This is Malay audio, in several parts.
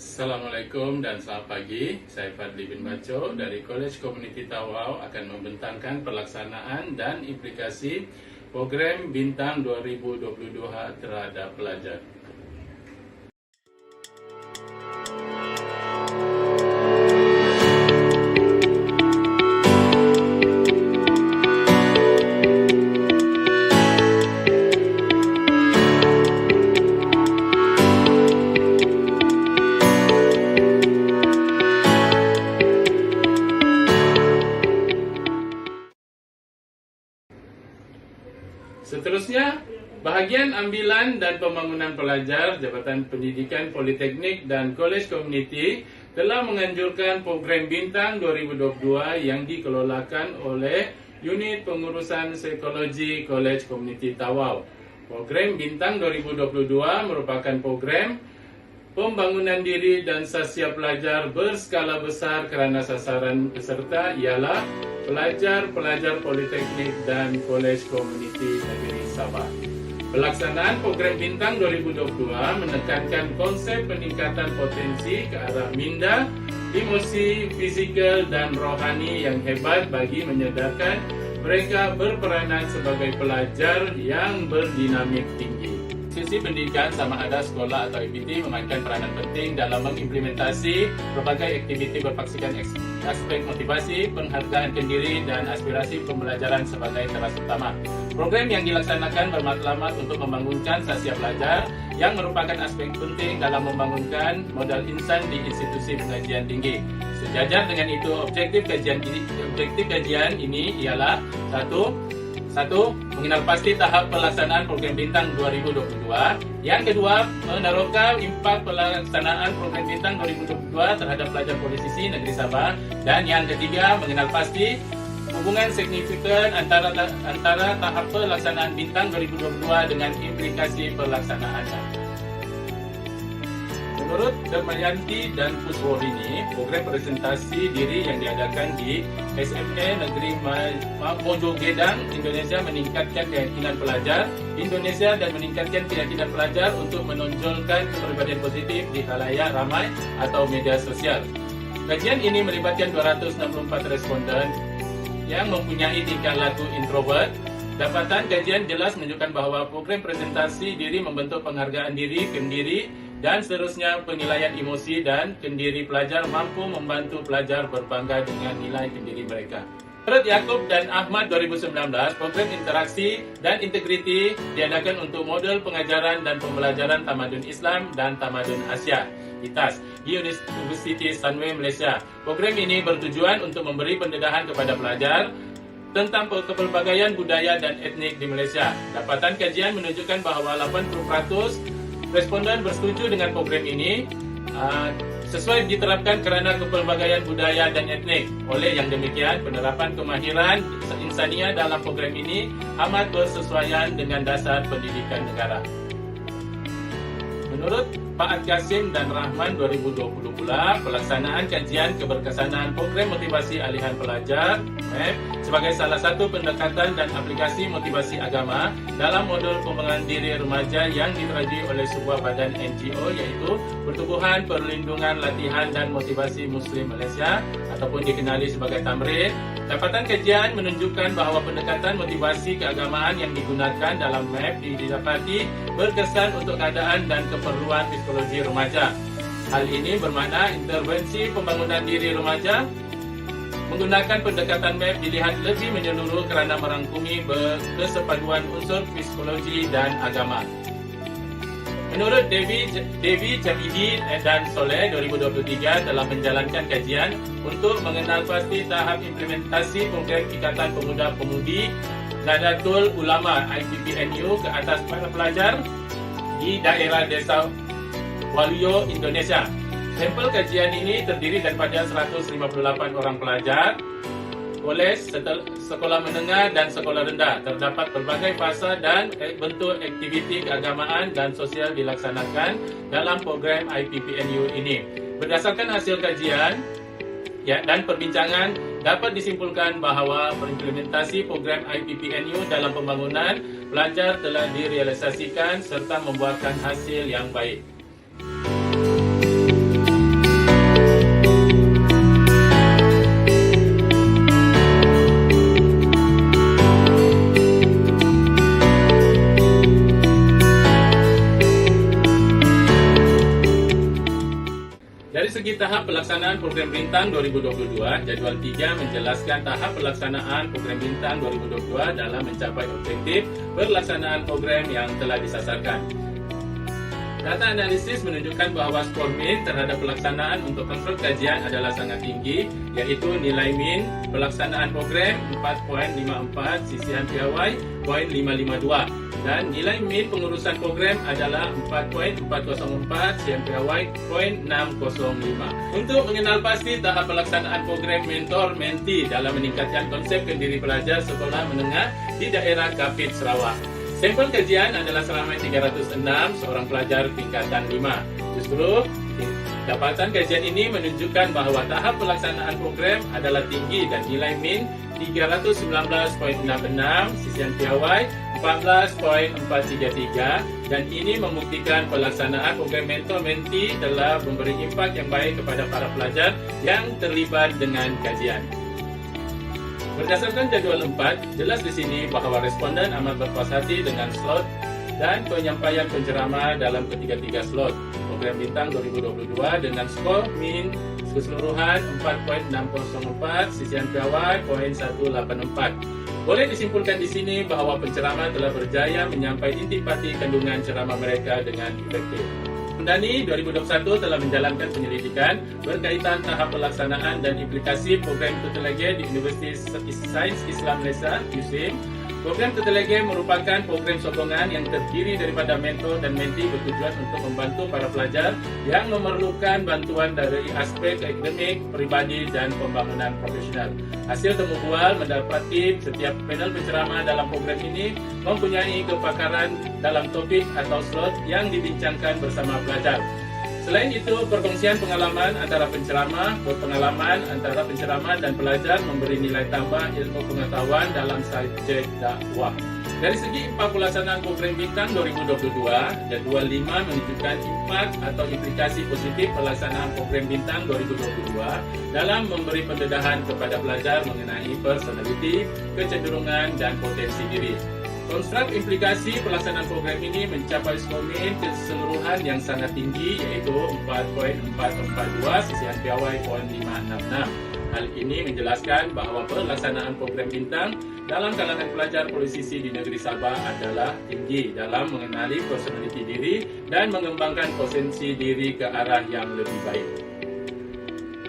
Assalamualaikum dan selamat pagi. Saya Fadli bin Baco dari College Community Tawau akan membentangkan pelaksanaan dan implikasi program Bintang 2022 terhadap pelajar. Seterusnya, bahagian ambilan dan pembangunan pelajar Jabatan Pendidikan Politeknik dan College Community telah menganjurkan program Bintang 2022 yang dikelolakan oleh Unit Pengurusan Psikologi College Community Tawau. Program Bintang 2022 merupakan program pembangunan diri dan sasya pelajar berskala besar kerana sasaran peserta ialah pelajar-pelajar Politeknik dan College Community Negeri Sabah. Pelaksanaan program Bintang 2022 menekankan konsep peningkatan potensi ke arah minda, emosi, fizikal dan rohani yang hebat bagi menyedarkan mereka berperanan sebagai pelajar yang berdinamik tinggi. Sisi pendidikan sama ada sekolah atau IPT memainkan peranan penting dalam mengimplementasi berbagai aktiviti berpaksikan aspek motivasi, penghargaan diri dan aspirasi pembelajaran sebagai teras utama. Program yang dilaksanakan bermatlamat untuk membangunkan sasya pelajar yang merupakan aspek penting dalam membangunkan modal insan di institusi pengajian tinggi. Sejajar dengan itu, objektif kajian ini ialah satu, mengenal pasti tahap pelaksanaan program Bintang 2022. Yang kedua, meneroka impak pelaksanaan program Bintang 2022 terhadap pelajar Polisisi Negeri Sabah. Dan yang ketiga, mengenal pasti hubungan signifikan antara tahap pelaksanaan Bintang 2022 dengan implikasi pelaksanaannya. Menurut Damayanti dan Pusworini, program presentasi diri yang diadakan di SMA Negeri Mojogedang, Indonesia meningkatkan keyakinan pelajar Indonesia dan meningkatkan keyakinan pelajar untuk menonjolkan kepribadian positif di khalayak ramai atau media sosial. Kajian ini melibatkan 264 responden yang mempunyai tingkah laku introvert. Dapatan kajian jelas menunjukkan bahawa program presentasi diri membentuk penghargaan diri, kendiri, dan seterusnya penilaian emosi dan kendiri pelajar mampu membantu pelajar berbangga dengan nilai kendiri mereka. Menurut Yaakob dan Ahmad 2019, program interaksi dan integriti diadakan untuk model pengajaran dan pembelajaran tamadun Islam dan tamadun Asia (ITAS) di Universiti Sunway Malaysia. Program ini bertujuan untuk memberi pendedahan kepada pelajar tentang kepelbagaian budaya dan etnik di Malaysia. Dapatan kajian menunjukkan bahawa 80% responden bersetuju dengan program ini sesuai diterapkan kerana kepelbagaian budaya dan etnik. Oleh yang demikian, penerapan kemahiran insania dalam program ini amat bersesuaian dengan dasar pendidikan negara. Menurut Pak Qasim dan Rahman 2020 pula, pelaksanaan kajian keberkesanan program motivasi alihan pelajar sebagai salah satu pendekatan dan aplikasi motivasi agama dalam modul pengembangan diri remaja yang diterajui oleh sebuah badan NGO iaitu Pertubuhan Perlindungan Latihan dan Motivasi Muslim Malaysia ataupun dikenali sebagai Tamrid. Dapatan kajian menunjukkan bahawa pendekatan motivasi keagamaan yang digunakan dalam MAP didapati berkesan untuk keadaan dan keperluan psikologi remaja. Hal ini bermakna intervensi pembangunan diri remaja menggunakan pendekatan MAP dilihat lebih menyeluruh kerana merangkumi kesepaduan unsur psikologi dan agama. Menurut Devi Jamidi dan Soleh 2023 telah menjalankan kajian untuk mengenal pasti tahap implementasi program Ikatan Pemuda-Pemudi Nahdlatul Ulama IPPNU ke atas para pelajar di daerah Desa Waluyo, Indonesia. Sampel kajian ini terdiri daripada 158 orang pelajar kolej, sekolah menengah dan sekolah rendah. Terdapat berbagai fasa dan bentuk aktiviti keagamaan dan sosial dilaksanakan dalam program IPPNU ini. Berdasarkan hasil kajian dan perbincangan, dapat disimpulkan bahawa implementasi program IPPNU dalam pembangunan pelajar telah direalisasikan serta membuahkan hasil yang baik. Dari segi tahap pelaksanaan program Bintang 2022, jadual 3 menjelaskan tahap pelaksanaan program Bintang 2022 dalam mencapai objektif pelaksanaan program yang telah disasarkan. Data analisis menunjukkan bahwa skor min terhadap pelaksanaan untuk konstruk kajian adalah sangat tinggi, yaitu nilai min pelaksanaan program 4.54, sisihan piawai 0.552, dan nilai min pengurusan program adalah 4.404, sisihan piawai 0.605. Untuk mengenal pasti tahap pelaksanaan program mentor-menti dalam meningkatkan konsep kendiri pelajar sekolah menengah di daerah Kapit, Sarawak. Sampel kajian adalah seramai 306 seorang pelajar tingkatan 5. Justru, dapatan kajian ini menunjukkan bahwa tahap pelaksanaan program adalah tinggi dan nilai min 319.66, sisihan piawai 14.433, dan ini membuktikan pelaksanaan program mentor-menti telah memberi impak yang baik kepada para pelajar yang terlibat dengan kajian. Berdasarkan jadual 4, jelas di sini bahwa responden amat berpuas hati dengan slot dan penyampaian penceramah dalam ketiga-tiga slot program Bintang 2022 dengan skor min keseluruhan 4.604, sisihan piawai 0.184. Boleh disimpulkan di sini bahwa penceramah telah berjaya menyampaikan intipati kandungan ceramah mereka dengan efektif. Mendani 2021 telah menjalankan penyelidikan berkaitan tahap pelaksanaan dan implikasi program Tutelege di Universiti Sains Islam Malaysia, USIM. Program Tutelege merupakan program sokongan yang terdiri daripada mentor dan menti bertujuan untuk membantu para pelajar yang memerlukan bantuan dari aspek akademik, peribadi dan pembangunan profesional. Hasil temu bual mendapati setiap panel penceramah dalam program ini mempunyai kepakaran dalam topik atau slot yang dibincangkan bersama pelajar. Selain itu, perkongsian pengalaman antara penceramah, berpengalaman antara penceramah dan pelajar memberi nilai tambah ilmu pengetahuan dalam subjek dakwah. Dari segi impak pelaksanaan program Bintang 2022, jadual 5 menunjukkan impak atau implikasi positif pelaksanaan program Bintang 2022 dalam memberi pendedahan kepada pelajar mengenai personaliti, kecenderungan dan potensi diri. Konstruk implikasi pelaksanaan program ini mencapai skor min keseluruhan yang sangat tinggi, yaitu 4.442, sisihan piawai 0.566. Hal ini menjelaskan bahawa pelaksanaan program Bintang dalam kalangan pelajar posisi di negeri Sabah adalah tinggi dalam mengenali personaliti diri dan mengembangkan potensi diri ke arah yang lebih baik.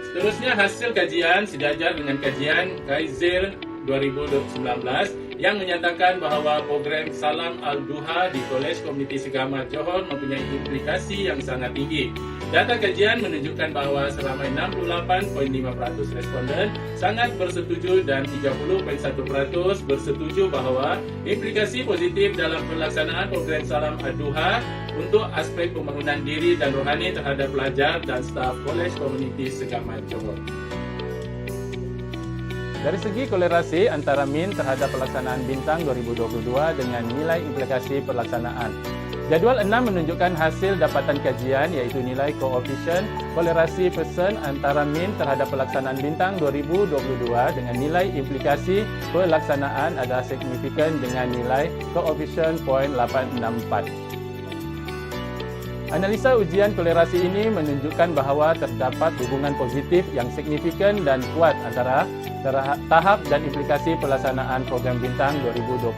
Seterusnya, hasil kajian sejajar dengan kajian Kaiser 2019 yang menyatakan bahawa program Salam Al-Duha di Kolej Komuniti Segamat Johor mempunyai implikasi yang sangat tinggi. Data kajian menunjukkan bahawa seramai 68.5% responden sangat bersetuju dan 30.1% bersetuju bahawa implikasi positif dalam pelaksanaan program Salam Al-Duha untuk aspek pembangunan diri dan rohani terhadap pelajar dan staf Kolej Komuniti Segamat Johor. Dari segi kolerasi antara min terhadap pelaksanaan Bintang 2022 dengan nilai implikasi pelaksanaan. Jadual 6 menunjukkan hasil dapatan kajian, iaitu nilai koefisien kolerasi persen antara min terhadap pelaksanaan Bintang 2022 dengan nilai implikasi pelaksanaan adalah signifikan dengan nilai koefisien 0.864. Analisa ujian kolerasi ini menunjukkan bahawa terdapat hubungan positif yang signifikan dan kuat antara tahap dan implikasi pelaksanaan program Bintang 2022.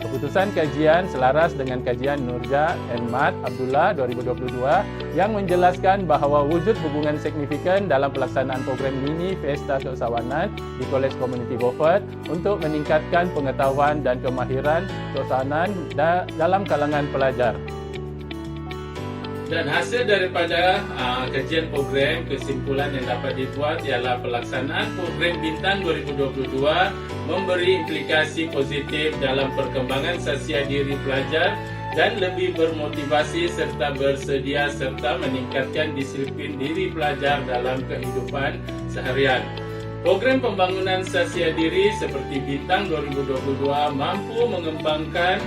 Keputusan kajian selaras dengan kajian Nurja Enmat Abdullah 2022 yang menjelaskan bahawa wujud hubungan signifikan dalam pelaksanaan program mini Fiesta Kesawanan di Kolej Komuniti Beaufort untuk meningkatkan pengetahuan dan kemahiran kesawanan dalam kalangan pelajar. Dan hasil daripada kajian program, kesimpulan yang dapat dibuat ialah pelaksanaan program Bintang 2022 memberi implikasi positif dalam perkembangan sosial diri pelajar dan lebih bermotivasi serta bersedia serta meningkatkan disiplin diri pelajar dalam kehidupan seharian. Program pembangunan sosial diri seperti Bintang 2022 mampu mengembangkan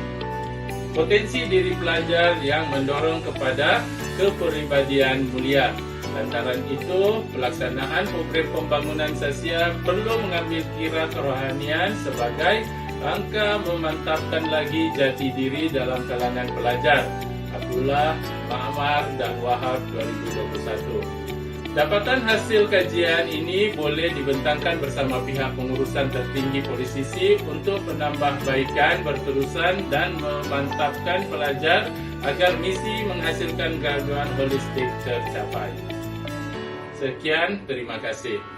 potensi diri pelajar yang mendorong kepada kepribadian mulia. Lantaran itu, pelaksanaan program pembangunan sosial perlu mengambil kira kerohanian sebagai rangka memantapkan lagi jati diri dalam kalangan pelajar. Abdullah, Ma'amar dan Wahab 2021. Dapatan hasil kajian ini boleh dibentangkan bersama pihak pengurusan tertinggi Polisisi untuk menambahbaikan berterusan dan memantapkan pelajar agar misi menghasilkan graduan holistik tercapai. Sekian, terima kasih.